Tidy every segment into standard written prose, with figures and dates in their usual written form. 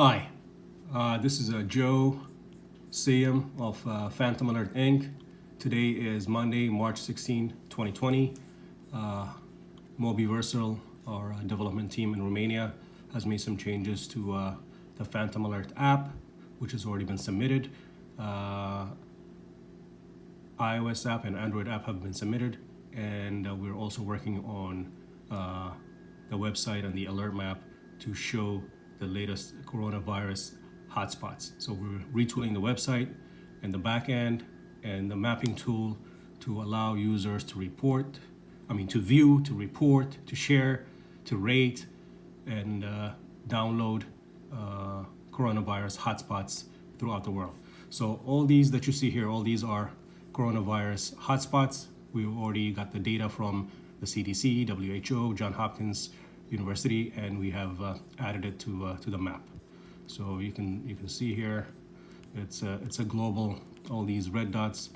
Hi, this is Joe Seyoum of PhantomALERT Inc. Today is Monday, March 16, 2020. Mobiversal, our development team in Romania, has made some changes to the PhantomALERT app, which has already been submitted. iOS app and Android app have been submitted, and we're also working on the website and the alert map to show the latest coronavirus hotspots. So we're retooling the website and the back end and the mapping tool to allow users to to view, to report, to share, to rate, and download coronavirus hotspots throughout the world. So all these that you see here, all these are coronavirus hotspots. We've already got the data from the CDC, WHO, Johns Hopkins University, and we have added it to the map. So you can see here, it's a global. All these red dots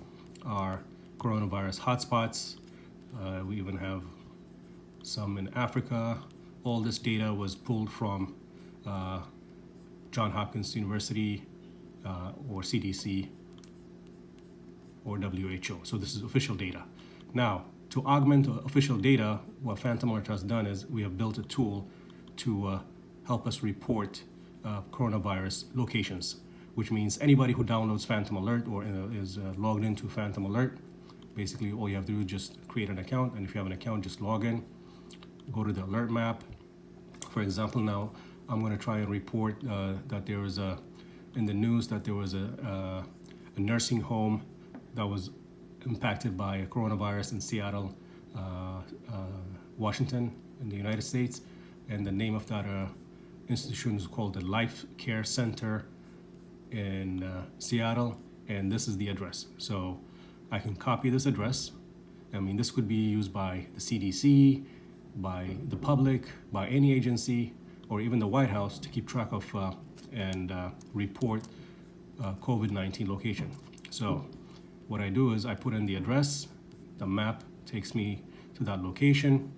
are coronavirus hotspots. We even have some in Africa. All this data was pulled from Johns Hopkins University or CDC or WHO. So this is official data. Now, to augment official data, what PhantomALERT has done is we have built a tool to help us report coronavirus locations, which means anybody who downloads PhantomALERT or is logged into PhantomALERT, basically all you have to do is just create an account, and if you have an account, just log in, go to the alert map. For example, now I'm going to try and report that there was in the news that there was a nursing home that was impacted by coronavirus in Seattle, Washington, in the United States, and the name of that institution is called the Life Care Center in Seattle, and this is the address. So I can copy this address. I mean, this could be used by the CDC, by the public, by any agency, or even the White House to keep track of and report COVID-19 location. So what I do is I put in the address, the map takes me to that location,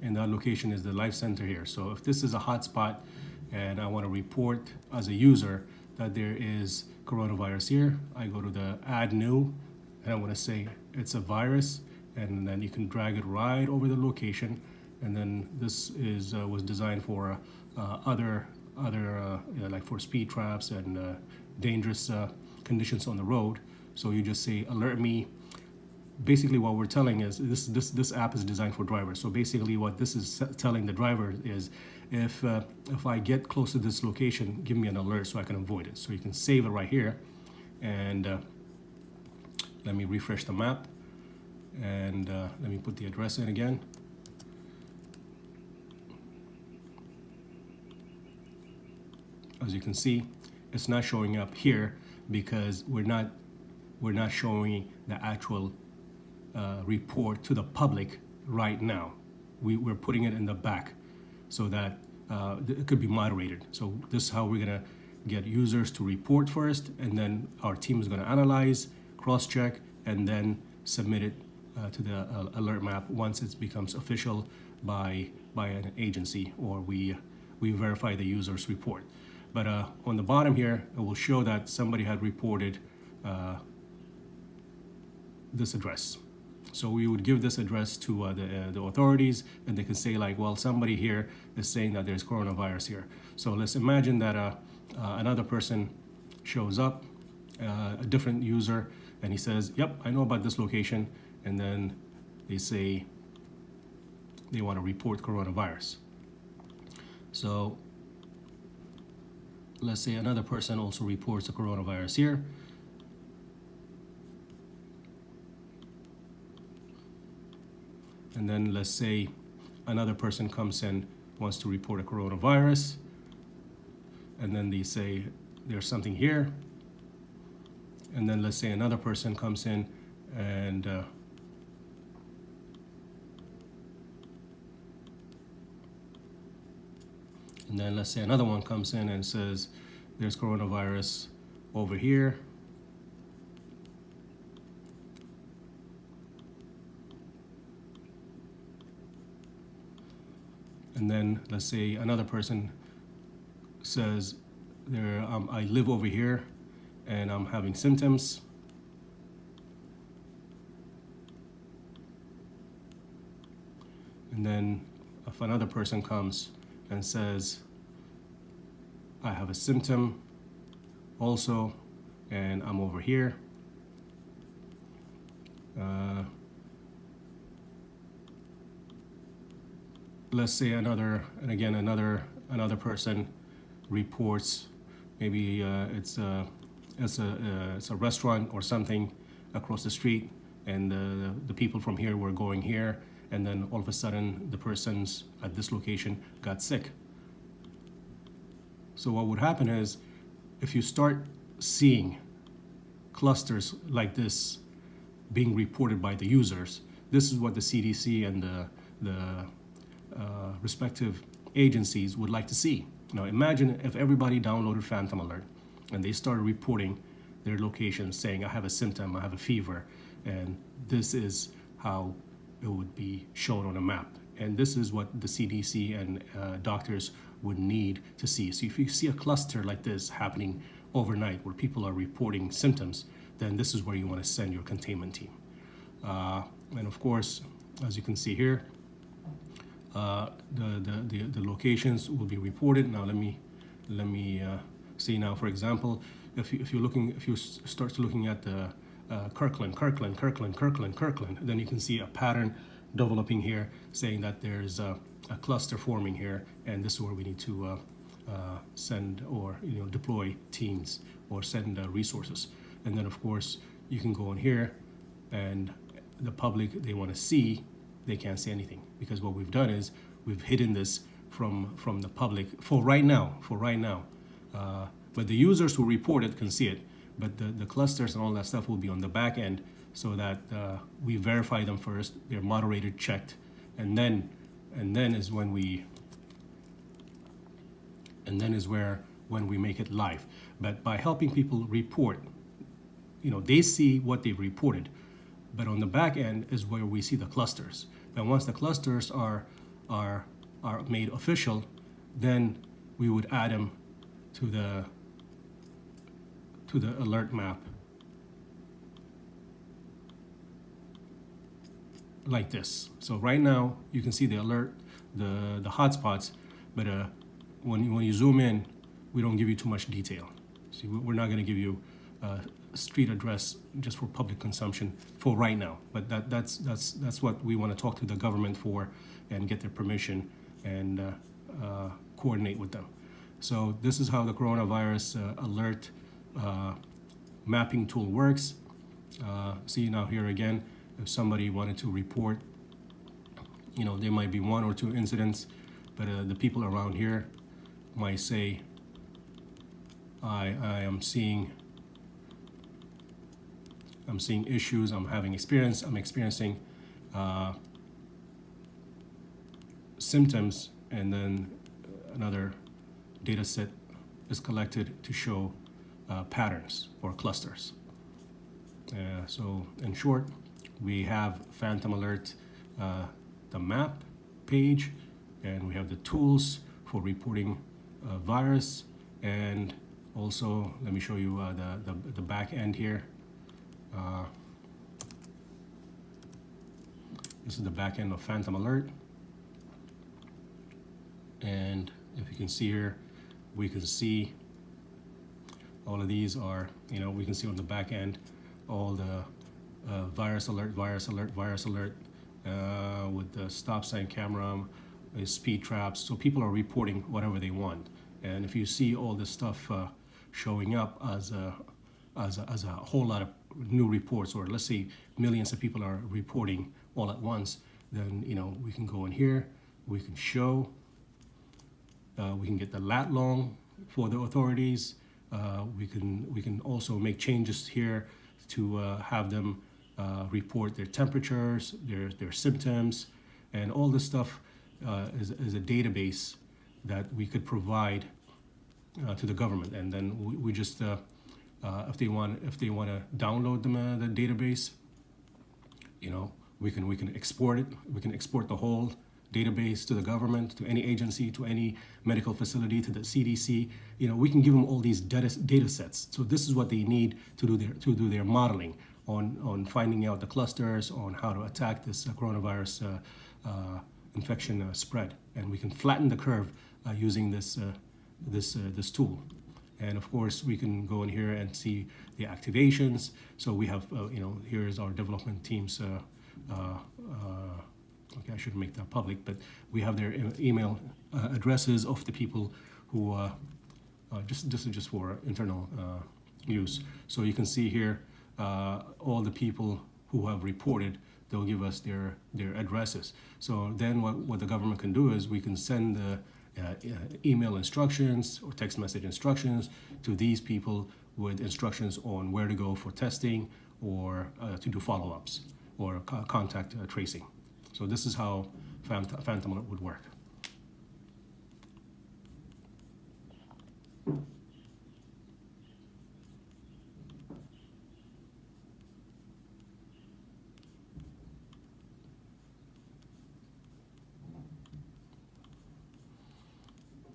and that location is the Life Center here. So if this is a hotspot and I want to report as a user that there is coronavirus here, I go to the Add New, and I'm going to say it's a virus, and then you can drag it right over the location. And then this is was designed for other like for speed traps and dangerous conditions on the road. So you just say alert me. Basically what we're telling is this app is designed for drivers. So basically what this is telling the driver is if I get close to this location, give me an alert so I can avoid it. So you can save it right here, and let me refresh the map, and let me put the address in again. As you can see, it's not showing up here because we're not showing the actual report to the public right now. We're putting it in the back so that it could be moderated. So this is how we're gonna get users to report first, and then our team is gonna analyze, cross-check, and then submit it to the alert map once it becomes official by an agency, or we verify the user's report. But on the bottom here, it will show that somebody had reported this address. So we would give this address to the authorities, and they can say like, well, somebody here is saying that there's coronavirus here. So let's imagine that another person shows up, a different user, and he says, yep, I know about this location, and then they say they want to report coronavirus. So let's say another person also reports the coronavirus here. And then let's say another person comes in, wants to report a coronavirus, and then they say there's something here. And then let's say another person comes in and then let's say another one comes in and says there's coronavirus over here. And then let's say another person says I live over here and I'm having symptoms. And then if another person comes and says, I have a symptom also, and I'm over here. Let's say another person reports, maybe it's a restaurant or something across the street, and the people from here were going here, and then all of a sudden the persons at this location got sick. So what would happen is, if you start seeing clusters like this being reported by the users, this is what the CDC and the respective agencies would like to see. Now imagine if everybody downloaded PhantomALERT and they started reporting their locations saying, I have a symptom, I have a fever, and this is how it would be shown on a map. And this is what the CDC and doctors would need to see. So if you see a cluster like this happening overnight where people are reporting symptoms, then this is where you want to send your containment team. And of course, as you can see here, the locations will be reported. Now let me see now. For example, if you start looking at the Kirkland, then you can see a pattern developing here, saying that there's a cluster forming here, and this is where we need to send or deploy teams or send resources. And then of course you can go in here, and the public, they want to see, they can't see anything, because what we've done is we've hidden this from the public for right now. But the users who report it can see it, but the clusters and all that stuff will be on the back end, so that we verify them first, they're moderated, checked, and then is when we make it live. But by helping people report, they see what they've reported, but on the back end is where we see the clusters. And once the clusters are made official, then we would add them to the alert map like this. So right now you can see the alert, the hotspots, but when you zoom in, we don't give you too much detail. See, we're not going to give you a street address just for public consumption for right now. But that's what we want to talk to the government for and get their permission and coordinate with them. So this is how the coronavirus alert mapping tool works. See now here again, if somebody wanted to report, there might be 1 or 2 incidents, but the people around here might say, I'm seeing issues, I'm experiencing symptoms, and then another data set is collected to show patterns or clusters. So in short, we have PhantomALERT, the map page, and we have the tools for reporting virus, and also let me show you the back end here. This is the back end of PhantomALERT, and if you can see here, we can see all of these are, we can see on the back end all the virus alert, with the stop sign camera, speed traps. So people are reporting whatever they want. And if you see all this stuff showing up as a whole lot of new reports, or let's say millions of people are reporting all at once, then we can go in here, we can show, we can get the lat long for the authorities. We can also make changes here to have them report their temperatures, their symptoms, and all this stuff is a database that we could provide to the government. And then we just if they want to download the database, we can export it. We can export the whole database to the government, to any agency, to any medical facility, to the CDC. We can give them all these data sets. So this is what they need to do their modeling on finding out the clusters, on how to attack this coronavirus infection spread. And we can flatten the curve using this tool. And of course, we can go in here and see the activations. So we have, here's our development team's, okay, I shouldn't make that public, but we have their email addresses of the people who, just for internal use. So you can see here, all the people who have reported, they'll give us their addresses. So then what the government can do is we can send the email instructions or text message instructions to these people with instructions on where to go for testing or to do follow-ups or contact tracing. So this is how PhantomALERT would work.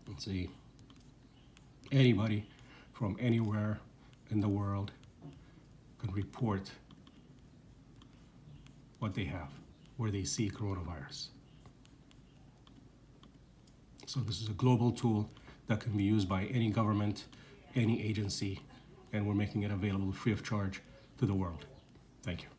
Let's see, anybody from anywhere in the world can report what they have, where they see coronavirus. So this is a global tool that can be used by any government, any agency, and we're making it available free of charge to the world. Thank you.